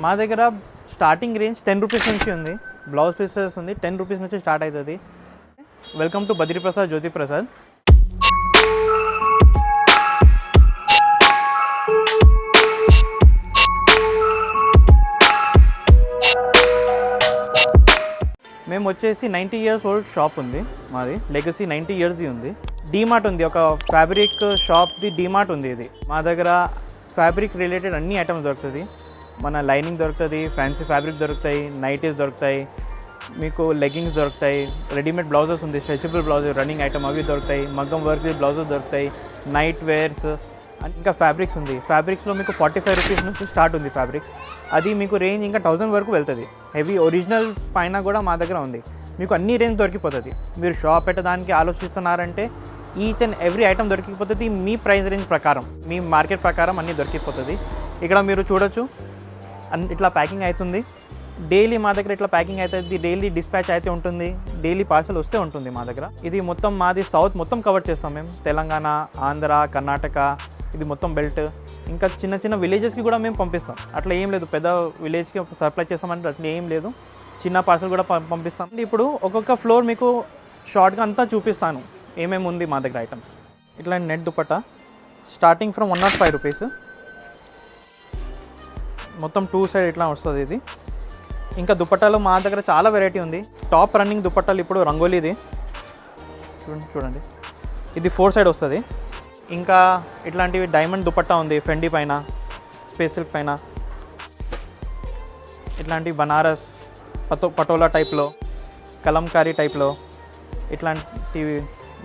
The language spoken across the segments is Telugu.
మా దగ్గర స్టార్టింగ్ రేంజ్ 10 రూపీస్ నుంచి ఉంది. బ్లౌజ్ పీసెస్ ఉంది 10 రూపీస్ నుంచి స్టార్ట్ అవుతుంది. వెల్కమ్ టు బద్రీ ప్రసాద్ జ్యోతి ప్రసాద్. మేము వచ్చేసి 90 years ఓల్డ్ షాప్ ఉంది మాది. లెగసీ 90 years ఉంది. డీమార్ట్ ఉంది, ఒక ఫ్యాబ్రిక్ షాప్ది డీమార్ట్ ఉంది. ఇది మా దగ్గర ఫ్యాబ్రిక్ రిలేటెడ్ అన్ని ఐటమ్స్ దొరుకుతుంది. మన లైనింగ్ దొరుకుతుంది, ఫ్యాన్సీ ఫ్యాబ్రిక్ దొరుకుతాయి, నైటీస్ దొరుకుతాయి, మీకు లెగ్గింగ్స్ దొరుకుతాయి, రెడీమేడ్ బ్లౌజెస్ ఉంది, స్ట్రెచబుల్ బ్లౌజెస్ రన్నింగ్ ఐటమ్ అవి దొరుకుతాయి, మగ్గం వర్క్ బ్లౌజెస్ దొరుకుతాయి, నైట్ వేర్స్, ఇంకా ఫ్యాబ్రిక్స్ ఉంది. ఫ్యాబ్రిక్స్లో మీకు 45 రూపీస్ నుంచి స్టార్ట్ ఉంది ఫ్యాబ్రిక్స్. అది మీకు రేంజ్ ఇంకా 1000 వరకు వెళ్తుంది. హెవీ ఒరిజినల్ పైన కూడా మా దగ్గర ఉంది. మీకు అన్ని రేంజ్ దొరికిపోతుంది. మీరు షాప్ పెట్టడానికి ఆలోచిస్తున్నారంటే ఈచ్ అండ్ ఎవ్రీ ఐటమ్ దొరికిపోతుంది. మీ ప్రైస్ రేంజ్ ప్రకారం, మీ మార్కెట్ ప్రకారం అన్నీ దొరికిపోతుంది. ఇక్కడ మీరు చూడొచ్చు ఇట్లా ప్యాకింగ్ అవుతుంది. డైలీ మా దగ్గర ఇట్లా ప్యాకింగ్ అవుతుంది, డైలీ డిస్పాచ్ అయితే ఉంటుంది, డైలీ పార్సల్ వస్తే ఉంటుంది మా దగ్గర. ఇది మొత్తం మాది సౌత్ మొత్తం కవర్ చేస్తాం మేము. తెలంగాణ, ఆంధ్ర, కర్ణాటక, ఇది మొత్తం బెల్ట్. ఇంకా చిన్న చిన్న విలేజెస్కి కూడా మేము పంపిస్తాం. అట్లా ఏం లేదు, పెద్ద విలేజ్కి సప్లై చేస్తామంటే అట్లా ఏం లేదు, చిన్న పార్సల్ కూడా పంపిస్తాం. ఇప్పుడు ఒక్కొక్క ఫ్లోర్ మీకు షార్ట్గా అంతా చూపిస్తాను ఏమేమి ఉంది మా దగ్గర ఐటమ్స్. ఇట్లా net dupatta starting from 105 rupees, మొత్తం 2 సైడ్ ఇట్లా వస్తుంది ఇది. ఇంకా దుపట్టాలు మా దగ్గర చాలా వెరైటీ ఉంది. టాప్ రన్నింగ్ దుపట్టాలు ఇప్పుడు రంగోలీది చూడండి, ఇది 4 సైడ్ వస్తుంది. ఇంకా ఇట్లాంటివి డైమండ్ దుపట్టా ఉంది, ఫెండీ పైన, స్పేస్ సిల్క్ పైన, ఇట్లాంటి బనారస్ పటోలా టైప్లో, కలంకారీ టైప్లో, ఇట్లాంటివి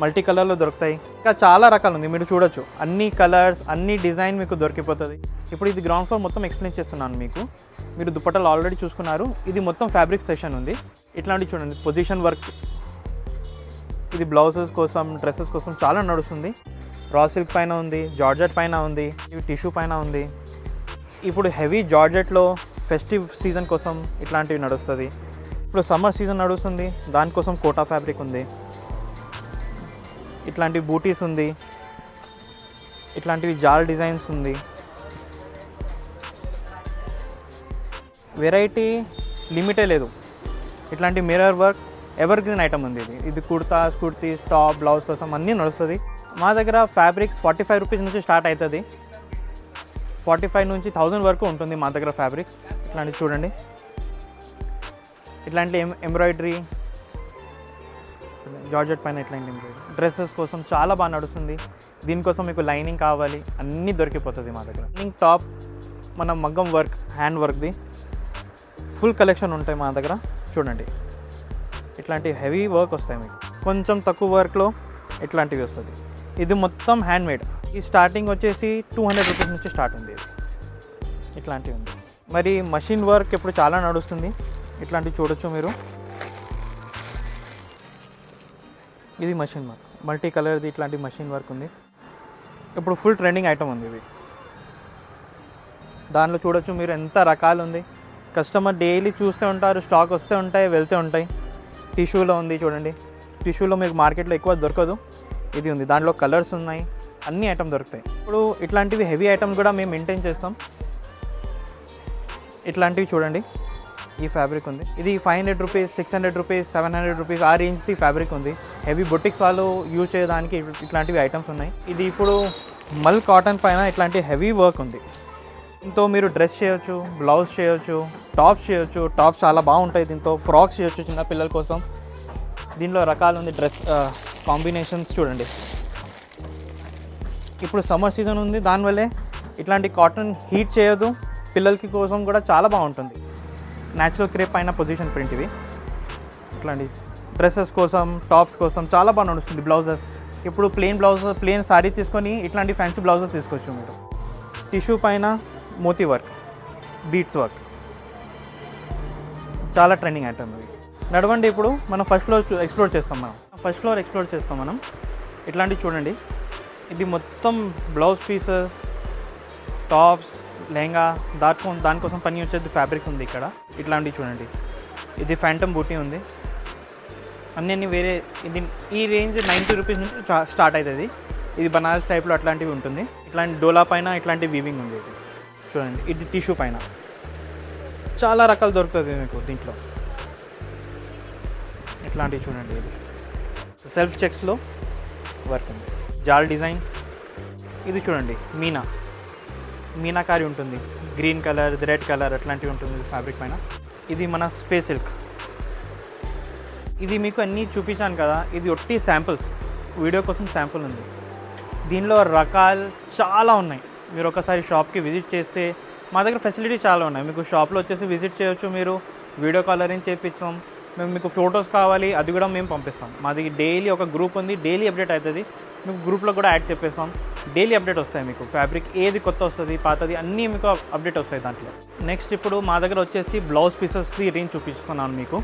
మల్టీ కలర్లో దొరుకుతాయి. ఇంకా చాలా రకాలు ఉంది, మీరు చూడొచ్చు. అన్ని కలర్స్, అన్ని డిజైన్ మీకు దొరికిపోతుంది. ఇప్పుడు ఇది గ్రౌండ్ ఫ్లోర్ మొత్తం ఎక్స్ప్లెయిన్ చేస్తున్నాను మీకు. మీరు దుపట్టాలు ఆల్రెడీ చూసుకున్నారు. ఇది మొత్తం ఫ్యాబ్రిక్ సెక్షన్ ఉంది. ఇట్లాంటివి చూడండి, పొజిషన్ వర్క్, ఇది బ్లౌజెస్ కోసం, డ్రెస్సెస్ కోసం చాలా నడుస్తుంది. రా సిల్క్ పైన ఉంది, జార్జెట్ పైన ఉంది, ఇవి టిష్యూ పైన ఉంది. ఇప్పుడు హెవీ జార్జెట్లో ఫెస్టివ్ సీజన్ కోసం ఇట్లాంటివి నడుస్తుంది. ఇప్పుడు సమ్మర్ సీజన్ నడుస్తుంది, దానికోసం కోటా ఫ్యాబ్రిక్ ఉంది. ఇట్లాంటి బూటీస్ ఉంది, ఇట్లాంటివి జాల్ డిజైన్స్ ఉంది. వెరైటీ లిమిటే లేదు. ఇట్లాంటి mirror work ever green item ఉంది. ఇది కుర్తాస్, కుర్తీస్, టాప్, బ్లౌజ్ కోసం అన్నీ నడుస్తుంది. మా దగ్గర ఫ్యాబ్రిక్స్ 45 రూపీస్ నుంచి స్టార్ట్ అవుతుంది. 45 నుంచి 1000 వరకు ఉంటుంది మా దగ్గర ఫ్యాబ్రిక్స్. ఇట్లాంటివి చూడండి, ఇట్లాంటి ఎంబ్రాయిడరీ, జార్జెట్ పైన ఇట్లాంటి ఎంబ్రాయిడరీ, డ్రెస్సెస్ కోసం చాలా బాగా నడుస్తుంది. దీనికోసం మీకు లైనింగ్ కావాలి, అన్నీ దొరికిపోతుంది మా దగ్గర. లైనింగ్ టాప్, మన మగ్గం వర్క్, హ్యాండ్ వర్క్ది ఫుల్ కలెక్షన్ ఉంటాయి మా దగ్గర. చూడండి, ఇట్లాంటి హెవీ వర్క్ వస్తాయి మీకు. కొంచెం తక్కువ వర్క్లో ఇట్లాంటివి వస్తుంది. ఇది మొత్తం హ్యాండ్మేడ్. ఈ స్టార్టింగ్ వచ్చేసి 200 రూపీస్ నుంచి స్టార్ట్ ఉంది. ఇట్లాంటివి ఉంది. మరి మషిన్ వర్క్ ఇప్పుడు చాలా నడుస్తుంది. ఇట్లాంటివి చూడొచ్చు మీరు. ఇది మషిన్ వర్క్, మల్టీ కలర్ది ఇట్లాంటి మషిన్ వర్క్ ఉంది. ఇప్పుడు ఫుల్ ట్రెండింగ్ ఐటమ్ ఉంది ఇది. దానిలో చూడొచ్చు మీరు ఎంత రకాలు ఉంది. కస్టమర్ డైలీ చూస్తూ ఉంటారు, స్టాక్ వస్తూ ఉంటాయి, వెళ్తూ ఉంటాయి. టిష్యూలో ఉంది చూడండి, టిష్యూలో మీకు మార్కెట్లో ఎక్కువ దొరకదు. ఇది ఉంది, దాంట్లో కలర్స్ ఉన్నాయి, అన్ని ఐటమ్ దొరుకుతాయి. ఇప్పుడు ఇట్లాంటివి హెవీ ఐటమ్స్ కూడా మేము మెయింటైన్ చేస్తాం. ఇట్లాంటివి చూడండి, ఈ ఫ్యాబ్రిక్ ఉంది. ఇది 500 రూపీస్, 600 రూపీస్, 700 రూపీస్ ఆ రేంజ్ది ఫ్యాబ్రిక్ ఉంది. హెవీ బొటిక్స్ వాళ్ళు యూజ్ చేయడానికి ఇట్లాంటివి ఐటమ్స్ ఉన్నాయి. ఇది ఇప్పుడు మల్ కాటన్ పైన ఇట్లాంటి హెవీ వర్క్ ఉంది. దీంతో మీరు డ్రెస్ చేయొచ్చు, బ్లౌజ్ చేయొచ్చు, టాప్స్ చేయొచ్చు. టాప్స్ చాలా బాగుంటాయి. దీంతో ఫ్రాక్స్ చేయొచ్చు చిన్న పిల్లల కోసం. దీనిలో రకాలు ఉంది, డ్రెస్ కాంబినేషన్స్ చూడండి. ఇప్పుడు సమ్మర్ సీజన్ ఉంది, దానివల్లే ఇట్లాంటి కాటన్ హీట్ చేయదు, పిల్లలకి కోసం కూడా చాలా బాగుంటుంది. న్యాచురల్ క్రేప్ పైన పొజిషన్ ప్రింట్ ఇవి. ఇట్లాంటి డ్రెస్సెస్ కోసం, టాప్స్ కోసం చాలా బాగా నడుస్తుంది. బ్లౌజెస్ ఇప్పుడు ప్లెయిన్ సారీ తీసుకొని ఇట్లాంటి ఫ్యాన్సీ బ్లౌజెస్ తీసుకోవచ్చు మీరు. టిష్యూ పైన మోతీ వర్క్, బీట్స్ వర్క్, చాలా ట్రెండింగ్ ఐటమ్ ఇవి. నడవండి, ఇప్పుడు మనం ఫస్ట్ ఫ్లోర్ ఎక్స్ప్లోర్ చేస్తాం. మనం ఇట్లాంటివి చూడండి. ఇది మొత్తం బ్లౌజ్ పీసెస్, టాప్స్, లెహంగా, దానికోసం పని వచ్చేది ఫ్యాబ్రిక్ ఉంది ఇక్కడ. ఇట్లాంటివి చూడండి, ఇది ఫ్యాంటమ్ బూటీ ఉంది. అన్నీ వేరే. ఇది ఈ రేంజ్ 90 రూపీస్ నుంచి స్టార్ట్ అవుతుంది. ఇది బనారస్ టైప్లో అట్లాంటివి ఉంటుంది. ఇట్లాంటి డోలా పైన ఇట్లాంటి వీవింగ్ ఉంది. ఇది చూడండి, ఇది టిష్యూ పైన చాలా రకాలు దొరుకుతుంది మీకు దీంట్లో. ఇట్లాంటివి చూడండి, ఇది సెల్ఫ్ చెక్స్లో వర్క్ ఉంది. జాల్ డిజైన్. ఇది చూడండి, మీనాకారి ఉంటుంది, గ్రీన్ కలర్, రెడ్ కలర్ అట్లాంటివి ఉంటుంది ఫ్యాబ్రిక్ పైన. ఇది మన స్పేస్ సిల్క్. ఇది మీకు అన్నీ చూపించాను కదా, ఇది ఒట్టి శాంపుల్స్, వీడియో కోసం శాంపుల్ ఉంది. దీనిలో రకాలు చాలా ఉన్నాయి. మీరు ఒకసారి షాప్కి విజిట్ చేస్తే మా దగ్గర ఫెసిలిటీ చాలా ఉన్నాయి. మీకు షాప్లో వచ్చేసి విజిట్ చేయొచ్చు, మీరు వీడియో కాల్ అరేంజ్ చేయించాం. మేము మీకు ఫొటోస్ కావాలి, అది కూడా మేము పంపిస్తాం. మాది డైలీ ఒక గ్రూప్ ఉంది, డైలీ అప్డేట్ అవుతుంది. మీకు గ్రూప్లో కూడా యాడ్ చెప్పేస్తాం. డైలీ అప్డేట్ వస్తాయి మీకు, ఫ్యాబ్రిక్ ఏది కొత్త వస్తుంది, పాతది అన్నీ మీకు అప్డేట్ వస్తాయి దాంట్లో. నెక్స్ట్ ఇప్పుడు మా దగ్గర వచ్చేసి బ్లౌజ్ పీసెస్ది రేంజ్ చూపిస్తున్నాను మీకు.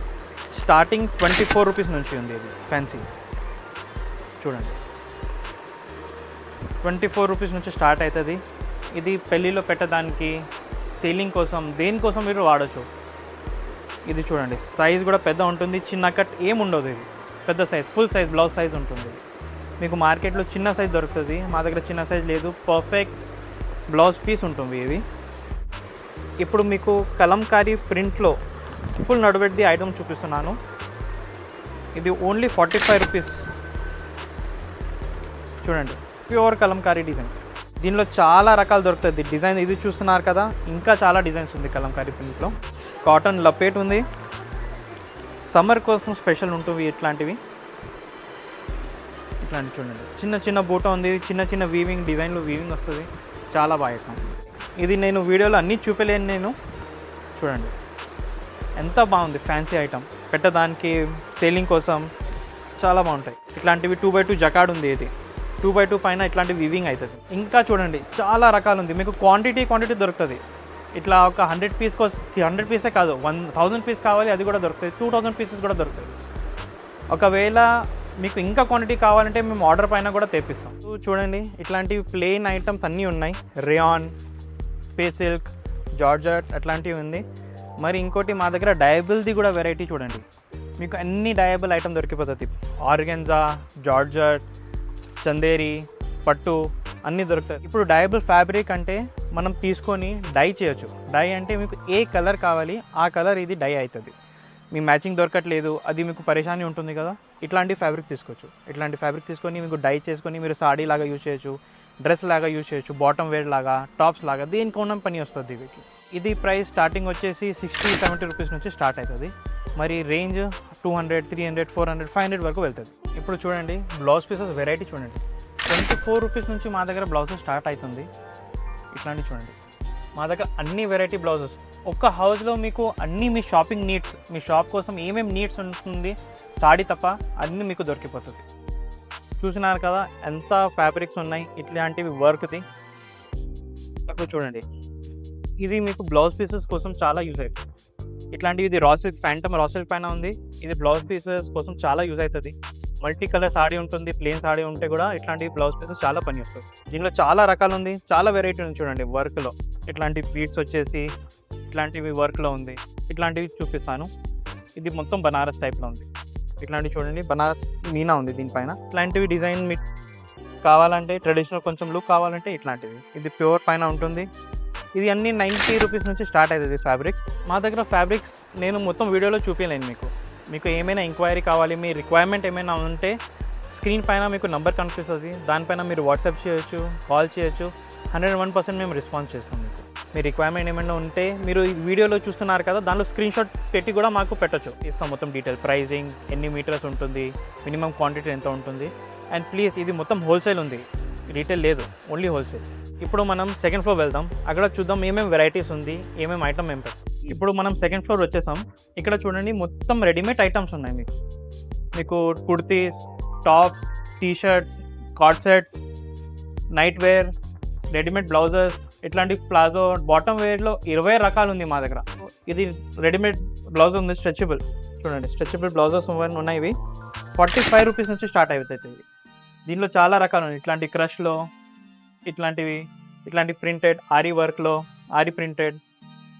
స్టార్టింగ్ 24 రూపీస్ నుంచి ఉంది. ఇది ఫ్యాన్సీ చూడండి, 24 రూపీస్ నుంచి స్టార్ట్ అవుతుంది. ఇది పెళ్ళిలో పెట్టడానికి, సేలింగ్ కోసం, దేనికోసం మీరు వాడచ్చు. ఇది చూడండి, సైజ్ కూడా పెద్ద ఉంటుంది, చిన్న కట్ ఏముండదు. ఇది పెద్ద size, full size blouse size ఉంటుంది. మీకు మార్కెట్లో చిన్న సైజ్ దొరుకుతుంది, మా దగ్గర చిన్న సైజ్ లేదు. పర్ఫెక్ట్ బ్లౌజ్ పీస్ ఉంటుంది ఇది. ఇప్పుడు మీకు కలంకారీ ప్రింట్లో ఫుల్ నడువెడ్ది ఐటమ్ చూపిస్తున్నాను. ఇది ఓన్లీ 45 రూపీస్. చూడండి, ప్యూర్ కలంకారీ డిజైన్. దీనిలో చాలా రకాలు దొరుకుతుంది డిజైన్. ఇది చూస్తున్నారు కదా, ఇంకా చాలా డిజైన్స్ ఉంది కలంకారీ ప్రింట్లో. కాటన్ లపేట్ ఉంది, సమ్మర్ కోసం స్పెషల్ ఉంటుంది ఇట్లాంటివి. ఇట్లాంటివి చూడండి, చిన్న చిన్న బూట ఉంది, చిన్న చిన్న వీవింగ్ డిజైన్లు వీవింగ్ వస్తుంది, చాలా బాగా ఐటమ్. ఇది నేను వీడియోలో అన్నీ చూపలేను నేను. చూడండి ఎంత బాగుంది, ఫ్యాన్సీ ఐటమ్, పెట్టడానికి సేలింగ్ కోసం చాలా బాగుంటాయి. ఇట్లాంటివి 2x2 జకాడ్ ఉంది. ఇది 2x2 పైన ఇట్లాంటి వీవింగ్ అవుతుంది. ఇంకా చూడండి, చాలా రకాలు ఉంది. మీకు క్వాంటిటీ దొరుకుతుంది. ఇట్లా ఒక 100 పీస్ కోసం, 100 పీసే కాదు, 1000 పీస్ కావాలి, అది కూడా దొరుకుతుంది. 2000 పీసెస్ కూడా దొరుకుతుంది. ఒకవేళ మీకు ఇంకా క్వాంటిటీ కావాలంటే మేము ఆర్డర్ పైన కూడా తెప్పిస్తాం. చూడండి, ఇట్లాంటివి ప్లెయిన్ ఐటమ్స్ అన్నీ ఉన్నాయి. రేయాన్, స్పేస్ సిల్క్, జార్జెట్ అట్లాంటివి ఉంది. మరి ఇంకోటి మా దగ్గర డయబుల్ది కూడా వెరైటీ చూడండి. మీకు అన్ని డయబుల్ ఐటమ్ దొరికిపోతుంది. ఆర్గెన్జా, జార్జెట్, చందేరి, పట్టు అన్నీ దొరుకుతాయి. ఇప్పుడు డయబుల్ ఫ్యాబ్రిక్ అంటే మనం తీసుకొని డై చేయొచ్చు. డై అంటే మీకు ఏ కలర్ కావాలి ఆ కలర్ ఇది డై అవుతుంది. మీ మ్యాచింగ్ దొరకట్లేదు, అది మీకు పరేషాని ఉంటుంది కదా, ఇట్లాంటి ఫ్యాబ్రిక్ తీసుకోవచ్చు. ఇట్లాంటి ఫ్యాబ్రిక్ తీసుకొని మీకు డై చేసుకొని మీరు సాడీ లాగా యూజ్ చేయొచ్చు, డ్రెస్ లాగా యూజ్ చేయొచ్చు, బాటమ్ వేర్ లాగా, టాప్స్ లాగా, దేనికి ఉన్న పని వస్తుంది వీటికి. ఇది ప్రైస్ స్టార్టింగ్ వచ్చేసి 60-70 రూపీస్ నుంచి స్టార్ట్ అవుతుంది. మరి రేంజ్ 200, 300, 400, 500 వరకు వెళ్తుంది. ఇప్పుడు చూడండి, బ్లౌజ్ పీసెస్ వెరైటీ చూడండి. 24 రూపీస్ నుంచి మా దగ్గర బ్లౌజెస్ స్టార్ట్ అవుతుంది. ఇట్లాంటివి చూడండి, మా దగ్గర అన్ని వెరైటీ బ్లౌజెస్. ఒక్క హౌస్లో మీకు అన్నీ మీ షాపింగ్ నీడ్స్, మీ షాప్ కోసం ఏమేమి నీడ్స్ ఉంటుంది, సాడీ తప్ప అన్నీ మీకు దొరికిపోతుంది. చూసినారు కదా ఎంత ఫ్యాబ్రిక్స్ ఉన్నాయి ఇట్లాంటివి వర్క్ది. అప్పుడు చూడండి, ఇది మీకు బ్లౌజ్ పీసెస్ కోసం చాలా యూజ్ అవుతుంది. ఇట్లాంటివి ఇది raw silk, phantom raw silk పైన ఉంది. ఇది బ్లౌజ్ పీసెస్ కోసం చాలా యూజ్ అవుతుంది. మల్టీ కలర్ సాడీ ఉంటుంది, ప్లెయిన్ సాడీ ఉంటే కూడా ఇట్లాంటి బ్లౌజ్ పీసెస్ చాలా పని వస్తుంది. దీనిలో చాలా రకాలు ఉంది, చాలా వెరైటీ ఉంది. చూడండి, వర్క్లో ఇట్లాంటి బీడ్స్ వచ్చేసి ఇట్లాంటివి వర్క్లో ఉంది. ఇట్లాంటివి చూపిస్తాను. ఇది మొత్తం బనారస్ టైప్లో ఉంది. ఇట్లాంటివి చూడండి, బనారస్ మీనా ఉంది దీనిపైన. ఇట్లాంటివి డిజైన్ మీకు కావాలంటే, ట్రెడిషనల్ కొంచెం లుక్ కావాలంటే ఇట్లాంటివి. ఇది ప్యూర్ పైన ఉంటుంది. ఇది అన్నీ 90 రూపీస్ నుంచి స్టార్ట్ అవుతుంది ఫ్యాబ్రిక్స్. మా దగ్గర ఫ్యాబ్రిక్స్ నేను మొత్తం వీడియోలో చూపించలేను మీకు. మీకు ఏమైనా ఎంక్వైరీ కావాలి, మీ రిక్వైర్మెంట్ ఏమైనా ఉంటే స్క్రీన్ పైన మీకు నెంబర్ కనిపిస్తుంది, దానిపైన మీరు వాట్సాప్ చేయొచ్చు, కాల్ చేయొచ్చు. 101% మేము రెస్పాన్స్ చేస్తాం మీకు. మీ రిక్వైర్మెంట్ ఏమైనా ఉంటే మీరు ఈ వీడియోలో చూస్తున్నారు కదా, దానిలో స్క్రీన్ షాట్ పెట్టి కూడా మాకు పెట్టచ్చు. ఇస్తాం మొత్తం డీటెయిల్, ప్రైజింగ్, ఎన్ని మీటర్స్ ఉంటుంది, మినిమం క్వాంటిటీ ఎంత ఉంటుంది. అండ్ ప్లీజ్, ఇది మొత్తం హోల్సేల్ ఉంది, రీటైల్ లేదు, ఓన్లీ హోల్సేల్. ఇప్పుడు మనం సెకండ్ ఫ్లోర్ వెళ్దాం, అక్కడ చూద్దాం ఏమేమి వెరైటీస్ ఉంది, ఏమేమి ఐటమ్ ఏం పెట్టాం. ఇప్పుడు మనం సెకండ్ ఫ్లోర్ వచ్చేసాం. ఇక్కడ చూడండి, మొత్తం రెడీమేడ్ ఐటమ్స్ ఉన్నాయి మీకు kurtis, tops, t-shirts, cord sets, night wear, readymade blouses, ఇట్లాంటి ప్లాజో, బాటమ్ వేర్లో 20 రకాలు ఉంది మా దగ్గర. ఇది రెడీమేడ్ బ్లౌజ్ ఉంది, స్ట్రెచబుల్. చూడండి, స్ట్రెచబుల్ బ్లౌజెస్ ఉన్నాయి. ఇవి 45 రూపీస్ నుంచి స్టార్ట్ అవుతాయి. దీనిలో చాలా రకాలు ఉన్నాయి. ఇట్లాంటి క్రష్లో, ఇట్లాంటి ప్రింటెడ్, ఆరీ వర్క్లో, ఆరీ ప్రింటెడ్,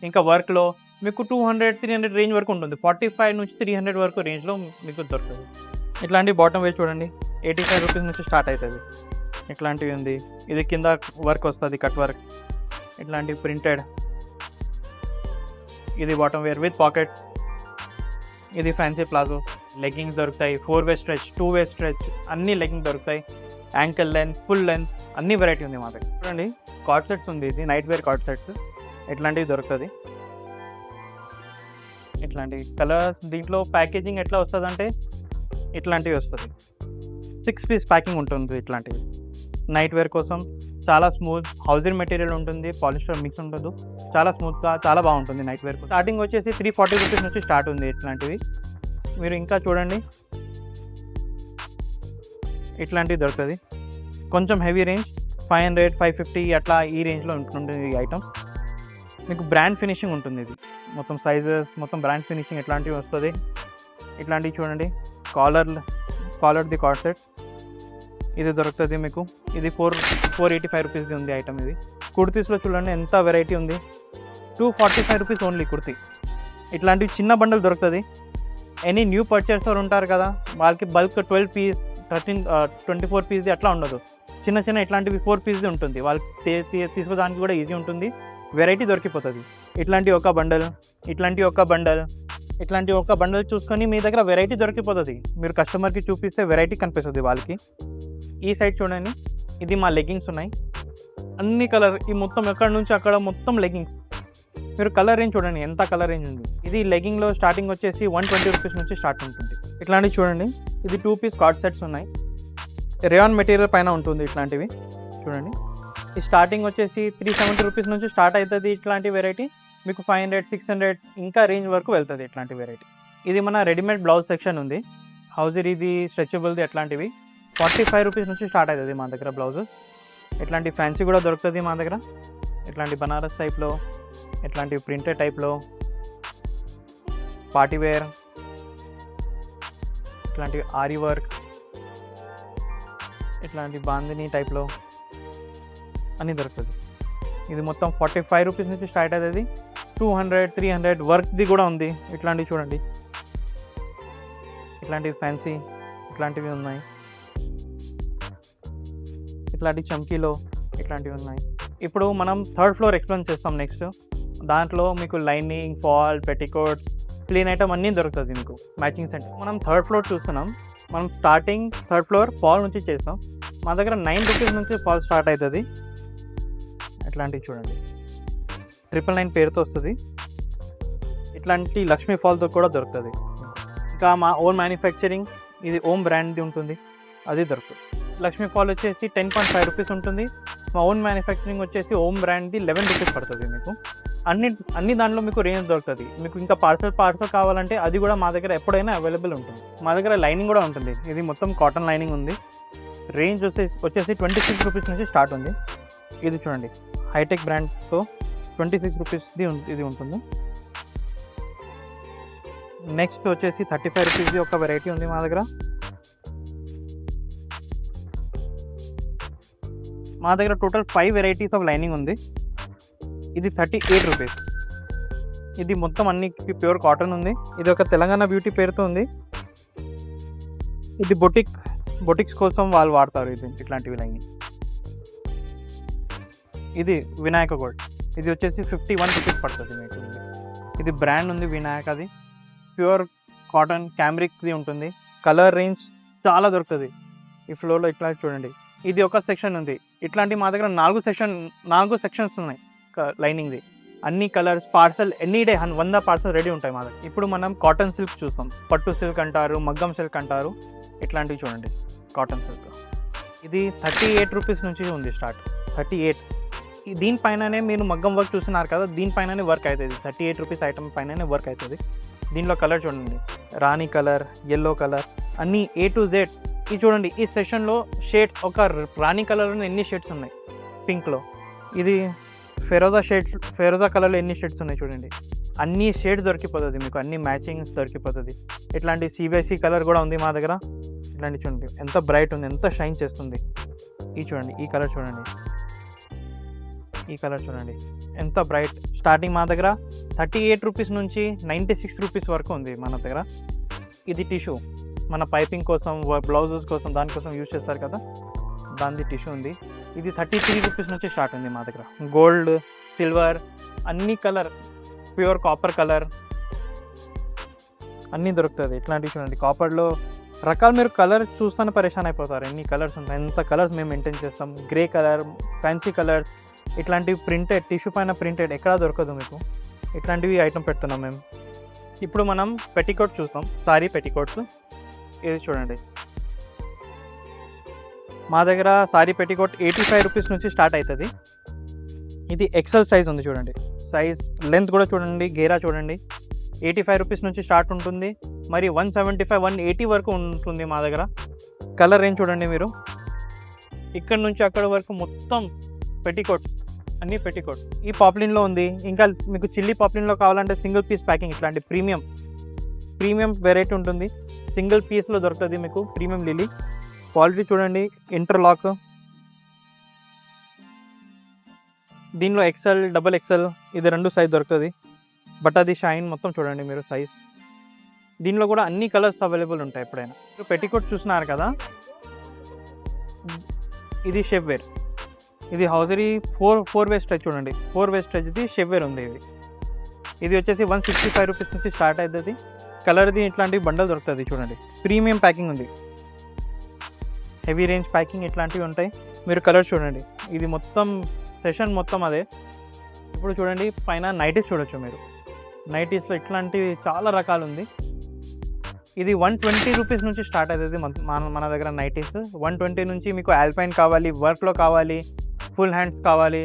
ఇంకా వర్క్లో మీకు 200-300 రేంజ్ వరకు ఉంటుంది. 45 నుంచి 300 వరకు రేంజ్లో మీకు దొరుకుతుంది. ఇట్లాంటి బాటమ్ వేర్ చూడండి, 85 రూపీస్ నుంచి స్టార్ట్ అవుతుంది. ఇట్లాంటివి ఉంది. ఇది కింద వర్క్ వస్తుంది, కట్ వర్క్. ఇట్లాంటివి ప్రింటెడ్ ఇది బాటమ్ వేర్ విత్ పాకెట్స్. ఇది ఫ్యాన్సీ ప్లాజో. లెగ్గింగ్స్ దొరుకుతాయి, 4-way స్ట్రెచ్, 2-way స్ట్రెచ్, అన్ని లెగ్గింగ్ దొరుకుతాయి. యాంకిల్ లెంత్, ఫుల్ లెంత్, అన్ని వెరైటీ ఉంది మా దగ్గర. చూడండి కార్డ్ సెట్స్ ఉంది, ఇది నైట్ వేర్ కార్డ్ సెట్స్. ఇట్లాంటివి దొరుకుతుంది. ఇట్లాంటి కలర్స్. దీంట్లో ప్యాకేజింగ్ ఎట్లా వస్తుంది అంటే ఇట్లాంటివి వస్తుంది. 6 piece ప్యాకింగ్ ఉంటుంది. ఇట్లాంటివి నైట్ వేర్ కోసం చాలా స్మూత్ హౌజింగ్ మెటీరియల్ ఉంటుంది, పాలిస్టర్ మిక్స్ ఉంటుంది, చాలా స్మూత్గా చాలా బాగుంటుంది నైట్ వేర్. స్టార్టింగ్ వచ్చేసి 340 రూపీస్ నుంచి స్టార్ట్ ఉంది ఇట్లాంటివి. మీరు ఇంకా చూడండి ఇట్లాంటివి దొరుకుతుంది. కొంచెం హెవీ రేంజ్ 500, 550 అట్లా ఈ రేంజ్లో ఉంటుంది ఈ ఐటమ్స్. మీకు బ్రాండ్ ఫినిషింగ్ ఉంటుంది. ఇది మొత్తం సైజెస్, మొత్తం బ్రాండ్ ఫినిషింగ్ ఇట్లాంటివి వస్తుంది. ఇట్లాంటివి చూడండి. కాలర్ది కార్డ్ సెట్ ఇది దొరుకుతుంది మీకు. ఇది 485 రూపీస్ది ఉంది ఐటమ్. ఇది కుర్తీస్లో చూడండి ఎంత వెరైటీ ఉంది. 245 రూపీస్ ఓన్లీ కుర్తీ. ఇట్లాంటివి చిన్న బండల్ దొరుకుతుంది. ఎనీ న్యూ పర్చేసర్ ఉంటారు కదా, వాళ్ళకి బల్క్ 12 piece, 13, 24 piece అట్లా ఉండదు. చిన్న చిన్న ఇట్లాంటివి 4 piece ఉంటుంది. వాళ్ళకి తీసుకోవడానికి కూడా ఈజీ ఉంటుంది. వెరైటీ దొరికిపోతుంది. ఇట్లాంటి ఒక బండల్, ఇట్లాంటి ఒక బండల్, ఇట్లాంటి ఒక బండల్ చూసుకొని మీ దగ్గర వెరైటీ దొరికిపోతుంది. మీరు కస్టమర్కి చూపిస్తే వెరైటీ కనిపిస్తుంది వాళ్ళకి. ఈ సైడ్ చూడండి, ఇది మా లెగ్గింగ్స్ ఉన్నాయి. అన్ని కలర్, ఈ మొత్తం ఎక్కడ నుంచి అక్కడ మొత్తం లెగ్గింగ్స్. మీరు కలర్ రేంజ్ చూడండి ఎంత కలర్ రేంజ్ ఉంది. ఇది లెగ్గింగ్లో స్టార్టింగ్ వచ్చేసి 120 రూపీస్ నుంచి స్టార్ట్ ఉంటుంది. ఇట్లాంటివి చూడండి. ఇది 2 piece కార్డ్ సెట్స్ ఉన్నాయి. రేయాన్ మెటీరియల్ పైన ఉంటుంది. ఇట్లాంటివి చూడండి. ఈ స్టార్టింగ్ వచ్చేసి 370 రూపీస్ నుంచి స్టార్ట్ అవుతుంది. ఇట్లాంటి వెరైటీ మీకు 500, 600 ఇంకా రేంజ్ వరకు వెళ్తుంది ఇట్లాంటి వెరైటీ. ఇది మన రెడీమేడ్ బ్లౌజ్ సెక్షన్ ఉంది. హౌజర్ ఇది స్ట్రెచబుల్ది. అట్లాంటివి 45 రూపీస్ నుంచి స్టార్ట్ అవుతుంది మా దగ్గర బ్లౌజెస్. ఇట్లాంటి ఫ్యాన్సీ కూడా దొరుకుతుంది మా దగ్గర. ఇట్లాంటి బనారస్ టైప్లో, ఇట్లాంటి ప్రింటెడ్ టైప్లో, పార్టీ వేర్, ఇట్లాంటి ఆరి వర్క్, ఇట్లాంటి బాందిని టైప్లో అన్నీ దొరుకుతుంది. ఇది మొత్తం 45 రూపీస్ నుంచి స్టార్ట్ అవుతుంది. 200, 300 వర్క్ది కూడా ఉంది. ఇట్లాంటివి చూడండి. ఇట్లాంటివి ఫ్యాన్సీ ఇట్లాంటివి ఉన్నాయి. ఇట్లాంటి చమ్కీలో ఇట్లాంటివి ఉన్నాయి. ఇప్పుడు మనం 3rd floor ఎక్స్ప్లెయిన్ చేస్తాం నెక్స్ట్. దాంట్లో మీకు lining, fall, petticoat, plain item అన్నీ దొరుకుతుంది మీకు మ్యాచింగ్ సెట్. మనం 3rd floor చూస్తున్నాం. మనం స్టార్టింగ్ 3rd floor ఫాల్ నుంచి చేస్తాం. మా దగ్గర 9 రూపీస్ నుంచి ఫాల్ స్టార్ట్ అవుతుంది. ఇట్లాంటివి చూడండి. 999 పేరుతో వస్తుంది. ఇట్లాంటి లక్ష్మీ ఫాల్తో కూడా దొరుకుతుంది. ఇంకా మా ఓన్ మ్యానుఫ్యాక్చరింగ్, ఇది ఓమ్ బ్రాండ్ది ఉంటుంది, అది దొరుకుతుంది. లక్ష్మీ ఫాల్ వచ్చేసి 10.5 రూపీస్ ఉంటుంది. మా ఓన్ మ్యానుఫ్యాక్చరింగ్ వచ్చేసి ఓమ్ బ్రాండ్ది 11 రూపీస్ పడుతుంది మీకు. అన్ని దాంట్లో మీకు రేంజ్ దొరుకుతుంది. మీకు ఇంకా పార్సల్ కావాలంటే అది కూడా మా దగ్గర ఎప్పుడైనా అవైలబుల్ ఉంటుంది. మా దగ్గర లైనింగ్ కూడా ఉంటుంది. ఇది మొత్తం కాటన్ లైనింగ్ ఉంది. రేంజ్ వచ్చేసి 26 రూపీస్ నుంచి స్టార్ట్ ఉంది. ఇది చూడండి, హైటెక్ బ్రాండ్తో 26 రూపీస్ది ఇది ఉంటుంది. నెక్స్ట్ వచ్చేసి 35 రూపీస్ది ఒక వెరైటీ ఉంది మా దగ్గర. మా దగ్గర టోటల్ 5 వెరైటీస్ ఆఫ్ లైనింగ్ ఉంది. ఇది 38 రూపీస్. ఇది మొత్తం అన్ని ప్యూర్ కాటన్ ఉంది. ఇది ఒక తెలంగాణ బ్యూటీ పేరుతో ఉంది. ఇది బొటిక్స్ కోసం వాళ్ళు వాడతారు. ఇది ఇట్లాంటివి లైనింగ్. ఇది వినాయక గోల్డ్. ఇది వచ్చేసి 51 రూపీస్ పడుతుంది మీకు. ఇది బ్రాండ్ ఉంది వినాయక్. అది ప్యూర్ కాటన్ క్యామ్రిక్ది ఉంటుంది. కలర్ రేంజ్ చాలా దొరుకుతుంది ఈ ఫ్లోర్లో. ఇట్లా చూడండి, ఇది ఒక సెక్షన్ ఉంది. ఇట్లాంటి మా దగ్గర 4 సెక్షన్స్ ఉన్నాయి లైనింగ్ది. అన్ని colours, parcel any day 100 parcel ready ఉంటాయి మా దగ్గర. ఇప్పుడు మనం కాటన్ సిల్క్ చూస్తాం. పట్టు సిల్క్ అంటారు, మగ్గం సిల్క్ అంటారు. ఇట్లాంటివి చూడండి, కాటన్ సిల్క్. ఇది 38 రూపీస్ నుంచి ఉంది స్టార్ట్. 38. దీనిపైననే మీరు మగ్గం వర్క్ చూస్తున్నారు కదా, దీనిపైననే వర్క్ అవుతుంది. 38 రూపీస్ ఐటమ్ పైననే వర్క్ అవుతుంది. దీనిలో కలర్ చూడండి, రాణి కలర్, ఎల్లో కలర్, అన్నీ A to Z. ఇది చూడండి, ఈ సెషన్లో షేడ్స్ ఒక రాణి కలర్లో ఎన్ని షేడ్స్ ఉన్నాయి పింక్లో. ఇది ఫెరోజా కలర్లో ఎన్ని షేడ్స్ ఉన్నాయి చూడండి. అన్ని షేడ్స్ దొరికిపోతుంది మీకు, అన్ని మ్యాచింగ్స్ దొరికిపోతుంది. ఇట్లాంటి CBSE కలర్ కూడా ఉంది మా దగ్గర. ఇట్లాంటి చూడండి ఎంత బ్రైట్ ఉంది, ఎంత షైన్ చేస్తుంది. ఈ చూడండి, ఈ కలర్ చూడండి, ఈ కలర్ చూడండి ఎంత బ్రైట్. స్టార్టింగ్ మా దగ్గర 38 రూపీస్ నుంచి 96 రూపీస్ వరకు ఉంది మన దగ్గర. ఇది టిష్యూ, మన పైపింగ్ కోసం, బ్లౌజెస్ కోసం, దానికోసం యూజ్ చేస్తారు కదా, దానిది టిష్యూ ఉంది. ఇది 33 రూపీస్ నుంచి స్టార్ట్ ఉంది మా దగ్గర. గోల్డ్, సిల్వర్, అన్ని కలర్ ప్యూర్ కాపర్ కలర్ అన్నీ దొరుకుతుంది. ఇట్లాంటివి చూడండి, కాపర్లో రకాలు మీరు కలర్ చూస్తూనే పరేషాన్ అయిపోతారు, ఎన్ని కలర్స్ ఉంటాయి. ఎంత కలర్స్ మేము మెయింటైన్ చేస్తాం. గ్రే కలర్, ఫ్యాన్సీ కలర్స్, ఇట్లాంటివి ప్రింటెడ్ టిష్యూ పైన ప్రింటెడ్ ఎక్కడా దొరకదు మీకు. ఇట్లాంటివి ఐటమ్ పెడుతున్నాం మేము. ఇప్పుడు మనం పెట్టికోట్ చూస్తాం, సారీ పెట్టికోట్స్. ఇది చూడండి, మా దగ్గర సారీ పెట్టికోట్ 85 రూపీస్ నుంచి స్టార్ట్ అవుతుంది. ఇది ఎక్సెల్ సైజ్ ఉంది చూడండి, సైజ్ లెంత్ కూడా చూడండి, గేరా చూడండి. 85 రూపీస్ నుంచి స్టార్ట్ ఉంటుంది, మరి 175, 180 వరకు ఉంటుంది మా దగ్గర. కలర్ రేంజ్ చూడండి మీరు, ఇక్కడ నుంచి అక్కడ వరకు మొత్తం పెట్టికోట్, అన్నీ పెట్టికోట్. ఈ పాప్లిన్లో ఉంది. ఇంకా మీకు చిల్లీ పాప్లిన్లో కావాలంటే సింగిల్ పీస్ ప్యాకింగ్, ఇట్లాంటి ప్రీమియం వెరైటీ ఉంటుంది. సింగిల్ పీస్లో దొరుకుతుంది మీకు ప్రీమియం లిల్లీ. క్వాలిటీ చూడండి, ఇంటర్లాక్. దీనిలో ఎక్సెల్, డబల్ ఎక్సెల్ ఇది 2 సైజ్ దొరుకుతుంది. బట్ అది షైన్ మొత్తం చూడండి మీరు సైజ్. దీనిలో కూడా అన్ని కలర్స్ అవైలబుల్ ఉంటాయి. ఎప్పుడైనా మీరు పెట్టికోట్ చూస్తున్నారు కదా, ఇది షెఫ్ వేర్. ఇది హౌజరీ 4 వే స్ట్రెచ్ చూడండి, 4 వే స్ట్రెచ్. ఇది షెఫ్ వేర్ ఉంది. ఇది వచ్చేసి 165 రూపీస్ నుంచి స్టార్ట్ అవుతుంది. కలర్ది ఇట్లాంటి బండల్ దొరుకుతుంది చూడండి. ప్రీమియం ప్యాకింగ్ ఉంది, హెవీ రేంజ్ ప్యాకింగ్ ఇట్లాంటివి ఉంటాయి. మీరు కలర్ చూడండి, ఇది మొత్తం సెషన్ మొత్తం అదే. ఇప్పుడు చూడండి పైన నైటీస్ చూడొచ్చు మీరు. నైటీస్లో ఇట్లాంటివి చాలా రకాలు ఉంది. ఇది 120 రూపీస్ నుంచి స్టార్ట్ అవుతుంది మన దగ్గర నైటీస్. 120 నుంచి మీకు ఆల్పైన్ కావాలి, వర్క్లో కావాలి, ఫుల్ హ్యాండ్స్ కావాలి,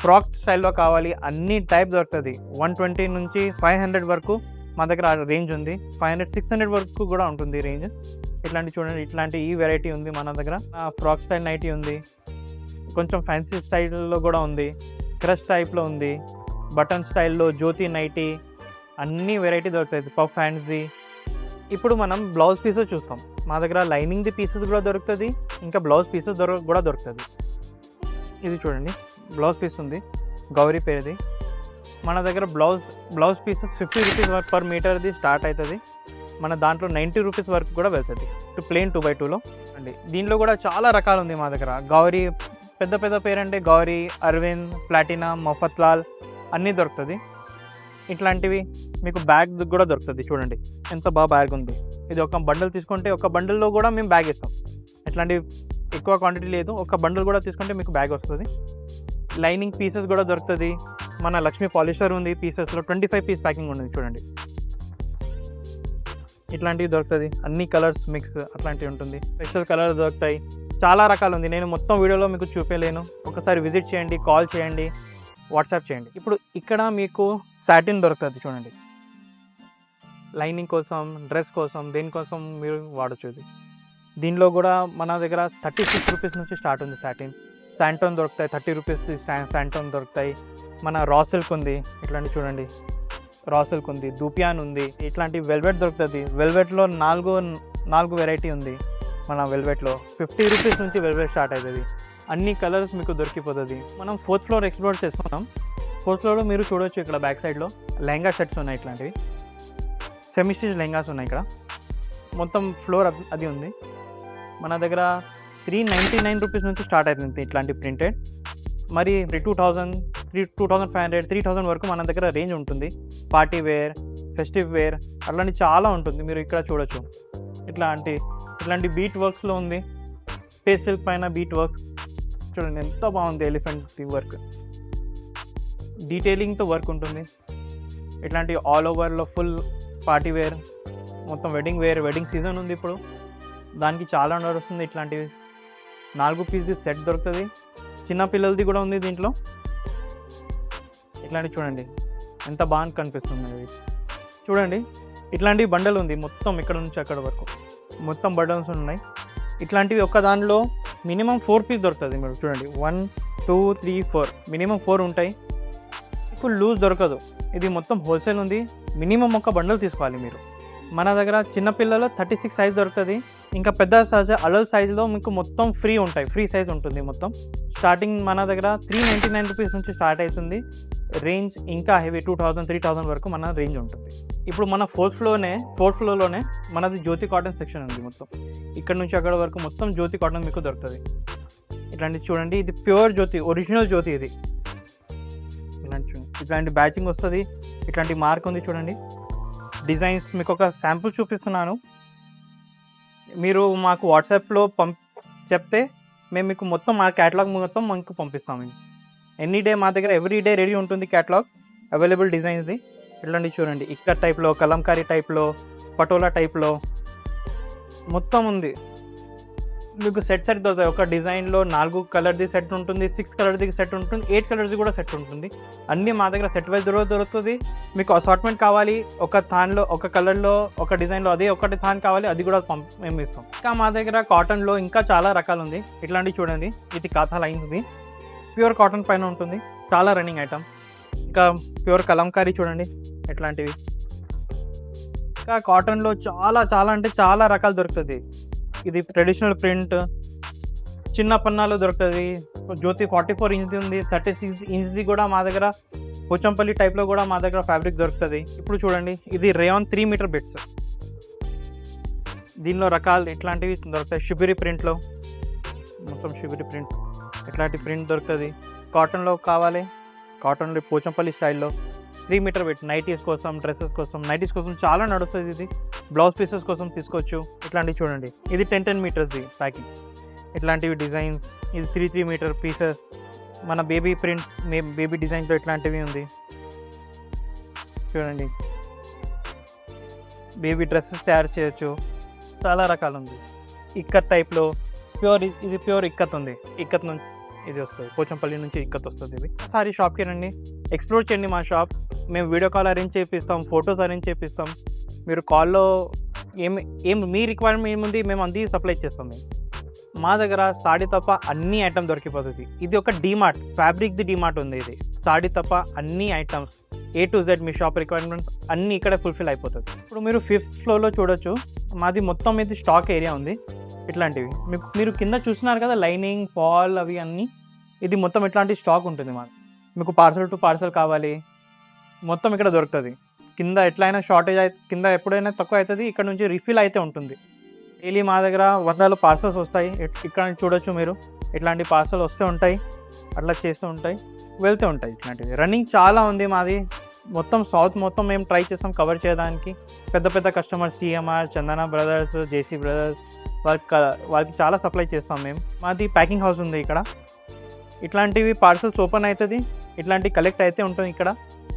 ఫ్రాక్ స్టైల్లో కావాలి, అన్ని టైప్ దొరుకుతుంది. 120 నుంచి 500 వరకు మా దగ్గర రేంజ్ ఉంది. 500, 600 వరకు కూడా ఉంటుంది రేంజ్. ఇట్లాంటి చూడండి, ఇట్లాంటి ఈ వెరైటీ ఉంది మన దగ్గర. ఫ్రాక్ స్టైల్ నైటీ ఉంది, కొంచెం ఫ్యాన్సీ స్టైల్లో కూడా ఉంది, క్రష్ టైప్లో ఉంది, బటన్ స్టైల్లో జ్యోతి నైటీ, అన్ని వెరైటీ దొరుకుతాయి. పఫ్ హ్యాండ్స్ది. ఇప్పుడు మనం బ్లౌజ్ పీసెస్ చూస్తాం. మా దగ్గర లైనింగ్ది పీసెస్ కూడా దొరుకుతుంది, ఇంకా బ్లౌజ్ పీసెస్ కూడా దొరుకుతుంది. ఇది చూడండి, బ్లౌజ్ పీస్ ఉంది, గౌరీ పేరుది. మన దగ్గర బ్లౌజ్ పీసెస్ 50 రూపీస్ వరకు పర్ మీటర్ది స్టార్ట్ అవుతుంది. మన దాంట్లో 90 రూపీస్ వరకు కూడా వెళ్తుంది. ప్లెయిన్ 2x2లో అండి. దీనిలో కూడా చాలా రకాలు ఉంది మా దగ్గర. గౌరీ పెద్ద పేరంటే గౌరీ, అరవింద్, ప్లాటినా, మఫత్లాల్ అన్నీ దొరుకుతుంది. ఇట్లాంటివి మీకు బ్యాగ్ కూడా దొరుకుతుంది. చూడండి ఎంత బాగా బ్యాగ్ ఉంది. ఇది ఒక బండల్ తీసుకుంటే ఒక బండల్లో కూడా మేము బ్యాగ్ ఇస్తాం. ఇట్లాంటివి ఎక్కువ క్వాంటిటీ లేదు, ఒక బండల్ కూడా తీసుకుంటే మీకు బ్యాగ్ వస్తుంది. లైనింగ్ పీసెస్ కూడా దొరుకుతుంది. మన లక్ష్మీ పాలిస్టర్ ఉంది పీసెస్లో, 25 పీస్ ప్యాకింగ్ ఉంది చూడండి. ఇట్లాంటివి దొరుకుతుంది, అన్ని కలర్స్ మిక్స్ అట్లాంటివి ఉంటుంది. స్పెషల్ కలర్స్ దొరుకుతాయి, చాలా రకాలు ఉంది. నేను మొత్తం వీడియోలో మీకు చూపలేను. ఒకసారి విజిట్ చేయండి, కాల్ చేయండి, వాట్సాప్ చేయండి. ఇప్పుడు ఇక్కడ మీకు సాటిన్ దొరుకుతుంది చూడండి. లైనింగ్ కోసం, డ్రెస్ కోసం, దేనికోసం మీరు వాడచ్చు. ఇది దీనిలో కూడా మన దగ్గర 36 రూపీస్ నుంచి స్టార్ట్ ఉంది సాటిన్. శాంటోన్ దొరుకుతాయి, 30 రూపీస్ది శాంటోన్ దొరుకుతాయి. మన రా సిల్క్ ఉంది, ఇట్లాంటి చూడండి, రా సిల్క్ ఉంది, దూపియాన్ ఉంది. ఇట్లాంటి వెల్వెట్ దొరుకుతుంది. వెల్వెట్లో 4 వెరైటీ ఉంది. మన వెల్వెట్లో 50 రూపీస్ నుంచి వెల్వెట్ స్టార్ట్ అవుతుంది. అన్ని కలర్స్ మీకు దొరికిపోతుంది. మనం 4th ఫ్లోర్ ఎక్స్ప్లోర్ చేస్తున్నాం. 4th ఫ్లోర్లో మీరు చూడవచ్చు, ఇక్కడ బ్యాక్ సైడ్లో లెహంగా సెట్స్ ఉన్నాయి. ఇట్లాంటివి సెమీ స్టిచ్ లెహంగాస్ ఉన్నాయి. ఇక్కడ మొత్తం ఫ్లోర్ అది ఉంది. మన దగ్గర 399 రూపీస్ నుంచి స్టార్ట్ అవుతుంది ఇట్లాంటి ప్రింటెడ్. మరి 2000, 2500, 3000 వరకు మన దగ్గర రేంజ్ ఉంటుంది. పార్టీ వేర్, ఫెస్టివ్ వేర్ అట్లాంటి చాలా ఉంటుంది. మీరు ఇక్కడ చూడొచ్చు. ఇట్లాంటి బీట్ వర్క్స్లో ఉంది. ఫేస్ సిల్క్ పైన బీట్ వర్క్స్ చూడండి ఎంత బాగుంది. ఎలిఫెంట్ వర్క్, డీటెయిలింగ్తో వర్క్ ఉంటుంది. ఇట్లాంటి ఆల్ ఓవర్లో ఫుల్ పార్టీ వేర్, మొత్తం వెడ్డింగ్ వేర్. వెడ్డింగ్ సీజన్ ఉంది ఇప్పుడు, దానికి చాలా ఆర్డర్ వస్తుంది. ఇట్లాంటివి 4 పీస్ది సెట్ దొరుకుతుంది. చిన్న పిల్లలది కూడా ఉంది దీంట్లో. ఇట్లాంటివి చూడండి ఎంత బాగా కనిపిస్తుంది. చూడండి ఇట్లాంటి బండల్ ఉంది మొత్తం, ఇక్కడ నుంచి అక్కడ వరకు మొత్తం బండల్స్ ఉన్నాయి. ఇట్లాంటివి ఒక్క దానిలో మినిమం 4 పీస్ దొరుకుతుంది. మీరు చూడండి 1, 2, 3, 4 మినిమం 4 ఉంటాయి. ఇప్పుడు లూజ్ దొరకదు. ఇది మొత్తం హోల్సేల్ ఉంది. మినిమం ఒక బండల్ తీసుకోవాలి మీరు. మన దగ్గర చిన్నపిల్లలు 36 సైజ్ దొరుకుతుంది. ఇంకా పెద్ద సైజ్ అడల్ట్ సైజులో మీకు మొత్తం ఫ్రీ ఉంటాయి, ఫ్రీ సైజ్ ఉంటుంది మొత్తం. స్టార్టింగ్ మన దగ్గర 399 రూపీస్ నుంచి స్టార్ట్ అవుతుంది. రేంజ్ ఇంకా హెవీ 2000, 3000 వరకు మన రేంజ్ ఉంటుంది. ఇప్పుడు మన 4th ఫ్లోర్లోనే మనది జ్యోతి కాటన్ సెక్షన్ ఉంది మొత్తం. ఇక్కడ నుంచి అక్కడ వరకు మొత్తం జ్యోతి కాటన్ మీకు దొరుకుతుంది. ఇట్లాంటివి చూడండి, ఇది ప్యూర్ జ్యోతి, ఒరిజినల్ జ్యోతి ఇది. ఇట్లాంటి బ్యాచింగ్ వస్తుంది. ఇట్లాంటి మార్క్ ఉంది చూడండి. డిజైన్స్ మీకు ఒక శాంపుల్ చూపిస్తున్నాను. మీరు మాకు వాట్సాప్లో చెప్తే మేము మీకు మొత్తం మా క్యాటలాగ్ మొత్తం మీకు పంపిస్తాము. ఎనీ డే మా దగ్గర ఎవ్రీ డే రెడీ ఉంటుంది క్యాటలాగ్, అవైలబుల్ డిజైన్స్ది. ఇట్లాంటి చూడండి, ఇక్కడ టైప్లో, కలంకారీ టైప్లో, పటోలా టైప్లో మొత్తం ఉంది. మీకు సెట్ దొరుకుతాయి. ఒక డిజైన్లో 4 కలర్ది సెట్ ఉంటుంది, 6 కలర్ది సెట్ ఉంటుంది, 8 కలర్ది కూడా సెట్ ఉంటుంది. అన్నీ మా దగ్గర సెట్ వైజ్ దొరుకుతుంది. మీకు అసార్ట్మెంట్ కావాలి, ఒక థాన్లో, ఒక కలర్లో, ఒక డిజైన్లో అదే ఒకటి థాన్ కావాలి, అది కూడా మేము ఇస్తాం. ఇంకా మా దగ్గర కాటన్లో ఇంకా చాలా రకాలు ఉంది. ఇట్లాంటివి చూడండి, ఇది కాథా లైన్స్ది, ప్యూర్ కాటన్ పైన ఉంటుంది, చాలా రన్నింగ్ ఐటమ్. ఇంకా ప్యూర్ కలంకారీ చూడండి ఇట్లాంటివి. ఇంకా కాటన్లో చాలా అంటే చాలా రకాలు దొరుకుతుంది. ఇది ట్రెడిషనల్ ప్రింట్, చిన్న పన్నాలో దొరుకుతుంది. జ్యోతి 44 ఇంచ్ది ఉంది, 36 ఇంచ్ది కూడా మా దగ్గర, పోచంపల్లి టైప్లో కూడా మా దగ్గర ఫ్యాబ్రిక్ దొరుకుతుంది. ఇప్పుడు చూడండి, ఇది రేయాన్ 3 మీటర్ బిట్స్. దీనిలో రకాలు ఇట్లాంటివి దొరుకుతాయి. షిబిరి ప్రింట్లో, మొత్తం షిబిరి ప్రింట్స్, ఇట్లాంటి ప్రింట్ దొరుకుతుంది. కాటన్లో కావాలి, కాటన్లో పోచంపల్లి స్టైల్లో 3 మీటర్ బిట్. నైటీస్ కోసం, డ్రెస్సెస్ కోసం, నైటీస్ కోసం చాలా నడుస్తుంది. ఇది బ్లౌజ్ పీసెస్ కోసం తీసుకోవచ్చు. ఇట్లాంటివి చూడండి, ఇది 10 మీటర్స్ది ప్యాకింగ్. ఇట్లాంటివి డిజైన్స్, ఇది 3 మీటర్ పీసెస్. మన బేబీ ప్రింట్స్, బేబీ డిజైన్స్లో ఇట్లాంటివి ఉంది చూడండి. బేబీ డ్రెస్సెస్ తయారు చేయొచ్చు, చాలా రకాలు ఉంది. ఇక్కత్ టైప్లో ప్యూర్, ఇది ప్యూర్ ఇక్కత్ ఉంది. ఇక్కత్ నుంచి ఇది వస్తుంది, పోచంపల్లి నుంచి ఇక్కత్ వస్తుంది. ఇది సారీ షాప్కి రండి, ఎక్స్ప్లోర్ చేయండి మా షాప్. మేము వీడియో కాల్ అరేంజ్ చేపిస్తాం, ఫొటోస్ అరేంజ్ చేపిస్తాం. మీరు కాల్లో మీ రిక్వైర్మెంట్ ఏముంది మేము అంది సప్లై చేస్తాం. మా దగ్గర సాడీ తప్ప అన్ని ఐటమ్ దొరికిపోతుంది. ఇది ఒక డీమార్ట్, ఫ్యాబ్రిక్ది డీమార్ట్ ఉంది. ఇది సాడీ తప్ప అన్ని items A to Z me shop requirements అన్నీ ఇక్కడ ఫుల్ఫిల్ అయిపోతుంది. ఇప్పుడు మీరు 5th ఫ్లోర్లో చూడొచ్చు, మాది మొత్తం ఇది స్టాక్ ఏరియా ఉంది. ఇట్లాంటివి మీరు కింద చూస్తున్నారు కదా, లైనింగ్, ఫాల్, అవి అన్నీ, ఇది మొత్తం ఇట్లాంటి స్టాక్ ఉంటుంది మాది. మీకు పార్సల్ టు పార్సల్ కావాలి, మొత్తం ఇక్కడ దొరుకుతుంది. కింద ఎట్లయినా షార్టేజ్ కింద ఎప్పుడైనా తక్కువ అవుతుంది, ఇక్కడ నుంచి రీఫిల్ అయితే ఉంటుంది. డైలీ మా దగ్గర 100 పార్సల్స్ వస్తాయి. ఇక్కడ చూడొచ్చు మీరు, ఇట్లాంటి పార్సల్ వస్తూ ఉంటాయి, అట్లా చేస్తూ ఉంటాయి, వెళ్తూ ఉంటాయి. ఇట్లాంటివి రన్నింగ్ చాలా ఉంది మాది. మొత్తం సౌత్ మొత్తం మేము ట్రై చేస్తాం కవర్ చేయడానికి. పెద్ద కస్టమర్స్, CMR, చందన బ్రదర్స్, JC బ్రదర్స్, వాళ్ళకి చాలా సప్లై చేస్తాం మేము. మాది ప్యాకింగ్ హౌస్ ఉంది ఇక్కడ. ఇట్లాంటివి పార్సల్స్ ఓపెన్ అవుతుంది, ఇట్లాంటి కలెక్ట్ అయితే ఉంటుంది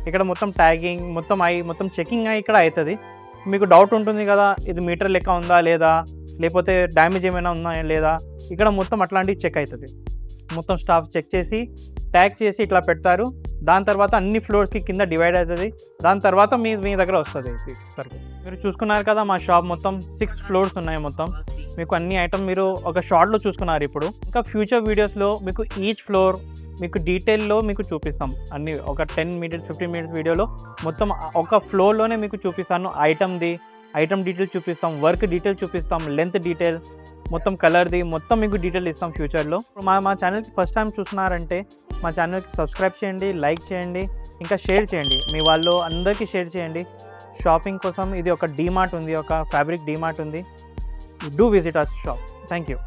ఇక్కడ మొత్తం ట్యాగింగ్, మొత్తం చెకింగ్ ఇక్కడ అవుతుంది. మీకు డౌట్ ఉంటుంది కదా, ఇది మీటర్ లెక్క ఉందా లేదా, లేకపోతే డ్యామేజ్ ఏమైనా ఉందా లేదా, ఇక్కడ మొత్తం అట్లాంటివి చెక్ అవుతుంది. మొత్తం స్టాఫ్ చెక్ చేసి ట్యాగ్ చేసి ఇట్లా పెడతారు. దాని తర్వాత అన్ని ఫ్లోర్స్కి కింద డివైడ్ అవుతుంది. దాని తర్వాత మీ దగ్గర వస్తుంది సరుకు. మీరు చూసుకున్నారు కదా, మా షాప్ మొత్తం 6 ఫ్లోర్స్ ఉన్నాయి. మొత్తం మీకు అన్ని ఐటమ్ మీరు ఒక షార్ట్లో చూసుకున్నారు. ఇప్పుడు ఇంకా ఫ్యూచర్ వీడియోస్లో మీకు ఈచ్ ఫ్లోర్ మీకు డీటెయిల్లో మీకు చూపిస్తాం. అన్ని ఒక 10 మినిట్స్ 15 మినిట్స్ వీడియోలో మొత్తం ఒక ఫ్లోర్లోనే మీకు చూపిస్తాను. ఐటమ్ డీటెయిల్ చూపిస్తాం, వర్క్ డీటెయిల్ చూపిస్తాం, లెంత్ డీటెయిల్, మొత్తం కలర్ది మొత్తం మీకు డీటెయిల్ ఇస్తాం ఫ్యూచర్లో. మా ఛానల్కి ఫస్ట్ టైం చూస్తున్నారంటే మా ఛానల్కి సబ్స్క్రైబ్ చేయండి, లైక్ చేయండి, ఇంకా షేర్ చేయండి. మీ వాళ్ళు అందరికీ షేర్ చేయండి. షాపింగ్ కోసం ఇది ఒక డీమార్ట్ ఉంది, ఒక ఫ్యాబ్రిక్ డీమార్ట్ ఉంది. Do visit our shop. Thank you.